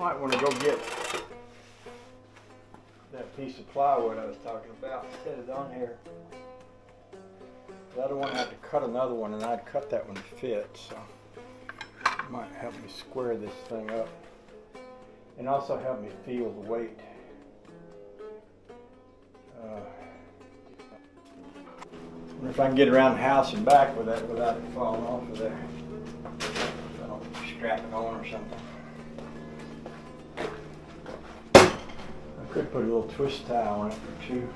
might want to go get that piece of plywood I was talking about, set it on here. The other one I had to cut another one, and I'd cut that one to fit, so it might help me square this thing up and also help me feel the weight. Wonder if I can get around the house and back with that without it falling off of there. If I don't strap it on or something. I could put a little twist tie on it too.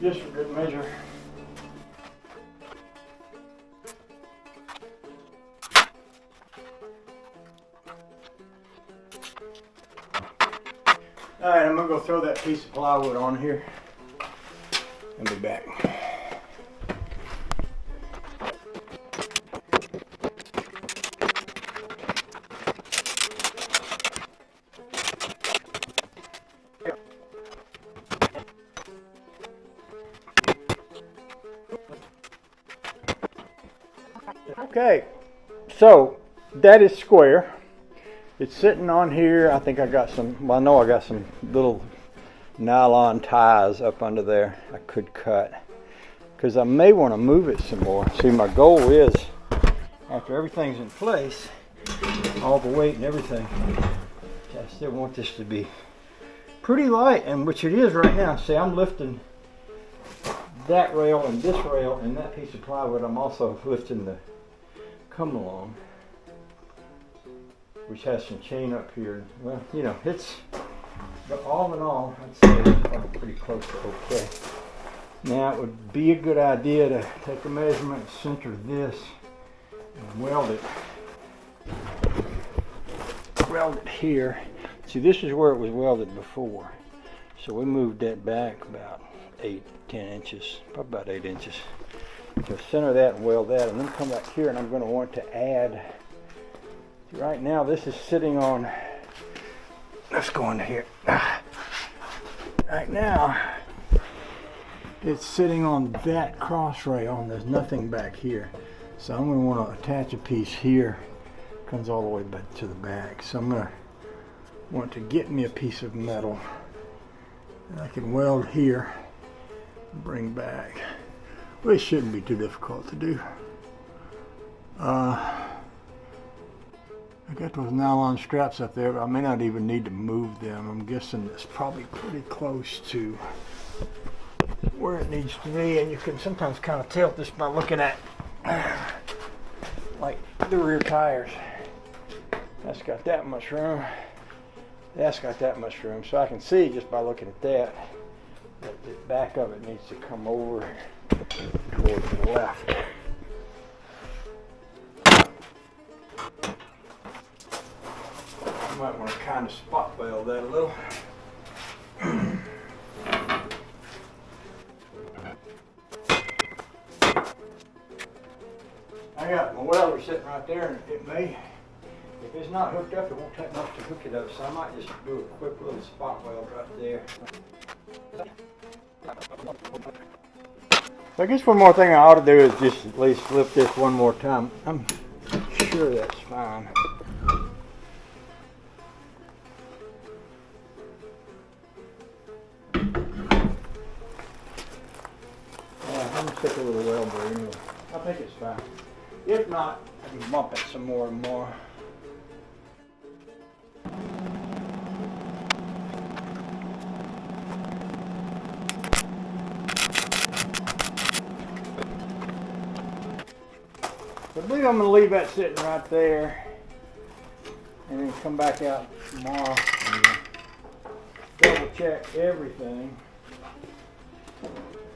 Just for good measure. Alright, I'm going to go throw that piece of plywood on here and be back. Okay, so that is square. It's sitting on here. I think I got some, well, I know I got some little nylon ties up under there I could cut, because I may want to move it some more. See, my goal is, after everything's in place, all the weight and everything, I still want this to be pretty light, and which it is right now. See, I'm lifting that rail and this rail and that piece of plywood. I'm also lifting the come along, which has some chain up here. Well, you know, it's, but all in all, I'd say it's probably pretty close to okay. Now, it would be a good idea to take a measurement, center this, and weld it here. See, this is where it was welded before. So we moved that back about 8-10 inches, probably about 8 inches. So center that and weld that, and then come back here, and I'm going to want to add. Right now, this is sitting on. Let's go into here. Right now, it's sitting on that cross rail, and there's nothing back here. So I'm going to want to attach a piece here. Comes all the way back to the back. So I'm going to want to get me a piece of metal that I can weld here and bring back. Well, it shouldn't be too difficult to do. I got those nylon straps up there, but I may not even need to move them. I'm guessing it's probably pretty close to where it needs to be, and you can sometimes kind of tell this by looking at like the rear tires. That's got that much room. That's got that much room, so I can see just by looking at that the back of it needs to come over towards the left. You might want to kind of spot weld that a little. I got my welder sitting right there, and it may, if it's not hooked up, it won't take much to hook it up, so I might just do a quick little spot weld right there. So I guess one more thing I ought to do is just at least lift this one more time. I'm sure that's fine. Yeah, I'm gonna stick a little weld there anyway. I think it's fine. If not, I can bump it some more and more. I believe I'm going to leave that sitting right there and then come back out tomorrow and double check everything,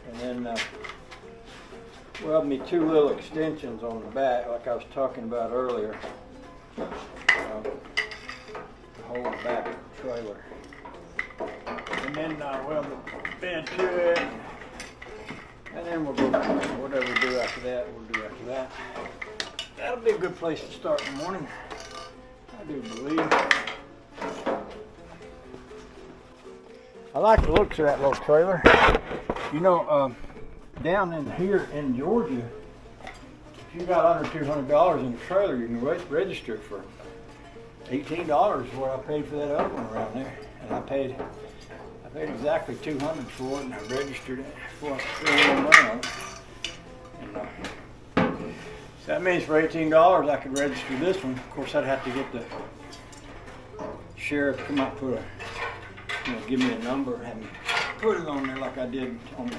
and then weld me 2 little extensions on the back like I was talking about earlier to hold the back of the trailer, and then weld the bed to it, and then we'll go whatever we do after that, we'll do after that. That'll be a good place to start in the morning, I do believe. I like the looks of that little trailer. You know, down in here in Georgia, if you got under $200 in the trailer, you can register for $18 is what I paid for that other one around there. And I paid exactly $200 for it, and I registered it for $3 and so that means for $18 I could register this one. Of course, I'd have to get the sheriff to come out and give me a number and have me put it on there like I did on the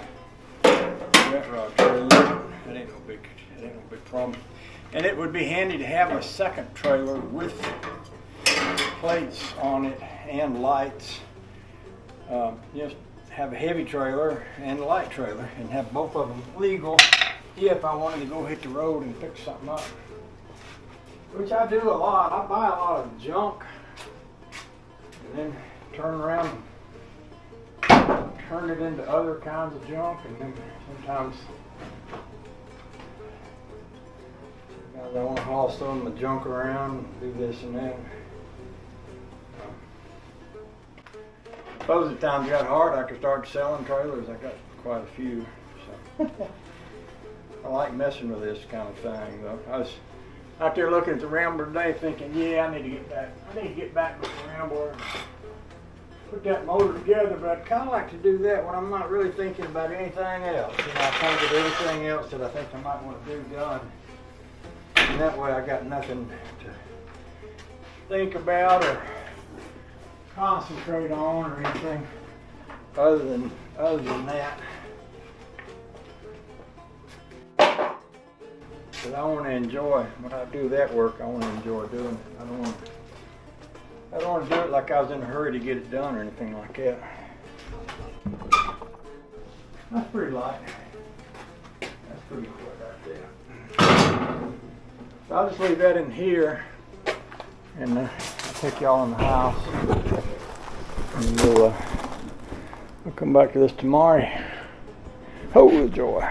rat rod trailer. That ain't no big problem. And it would be handy to have a second trailer with plates on it and lights. Just have a heavy trailer and a light trailer and have both of them legal if I wanted to go hit the road and pick something up. Which I do a lot. I buy a lot of junk and then turn around and turn it into other kinds of junk, and then sometimes I want to haul some of my junk around and do this and that. Suppose the times got hard, I could start selling trailers. I got quite a few. So I like messing with this kind of thing, though. I was out there looking at the Rambler today thinking, yeah, I need to get back. I need to get back with the Rambler and put that motor together, but I'd kind of like to do that when I'm not really thinking about anything else. You know, I kind of get everything else that I think I might want to do done. And that way I got nothing to think about or concentrate on or anything other than that. But I want to enjoy, when I do that work, I want to enjoy doing it. I don't want to do it like I was in a hurry to get it done or anything like that. That's pretty light. That's pretty good right there. So I'll just leave that in here, and I'll take y'all in the house, and we'll come back to this tomorrow. Oh, with joy.